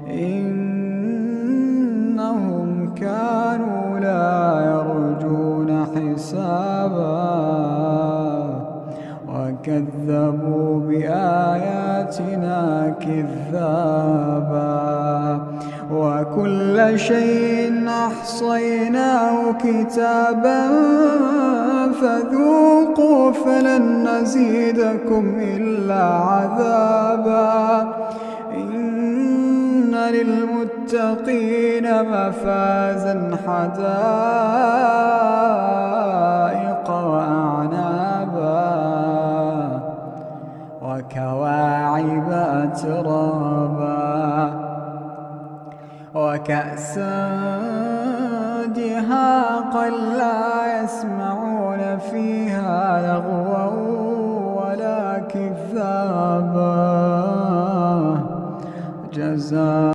إنهم كانوا لا يرجون حسابا وكذبوا بآياتنا كذابا وكل شيء أحصيناه كتابا فذوقوا فلن نزيدكم إلا عذابا إن للمتقين مفازا حدائق وأعنابا وكواعب أترابا وكأسا دهاقا لا يسمعون فيها لغوا ولا كذابا جزاء